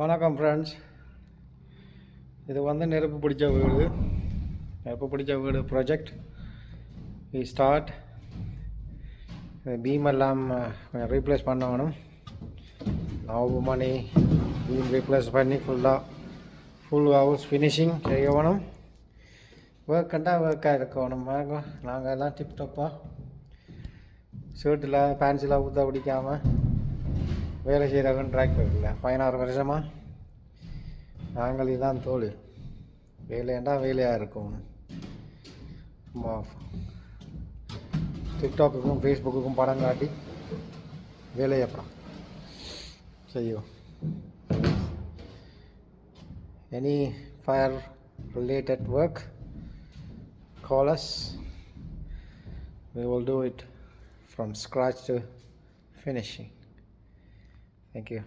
வணக்கம் ஃப்ரெண்ட்ஸ். இது வந்து நெருப்பு பிடிச்ச வீடு ப்ராஜெக்ட். வி ஸ்டார்ட் பீம் எல்லாம் கொஞ்சம் ரீப்ளேஸ் பண்ணணும். மணி பீம் ரீப்ளேஸ் பண்ணி ஃபுல் ஹவுஸ் ஃபினிஷிங் செய்யணும். ஒர்க்காக இருக்கணும். நாங்கள் எல்லாம் டிப்டாப்பாக ஷர்ட்டில் பேண்ட்ஸில் ஊற்ற பிடிக்காமல் வேலை செய்கிறவங்க டிராக்டர் இல்லை. 16 வருஷமாக நாங்கள் இதுதான் தோல். வேலையாண்டா வேலையாக இருக்கும். டிக்டாக்குக்கும் ஃபேஸ்புக்குக்கும் படம் காட்டி வேலையப்பா செய்யும். Any fire related work, call us. We will do it from scratch to finishing. Thank you.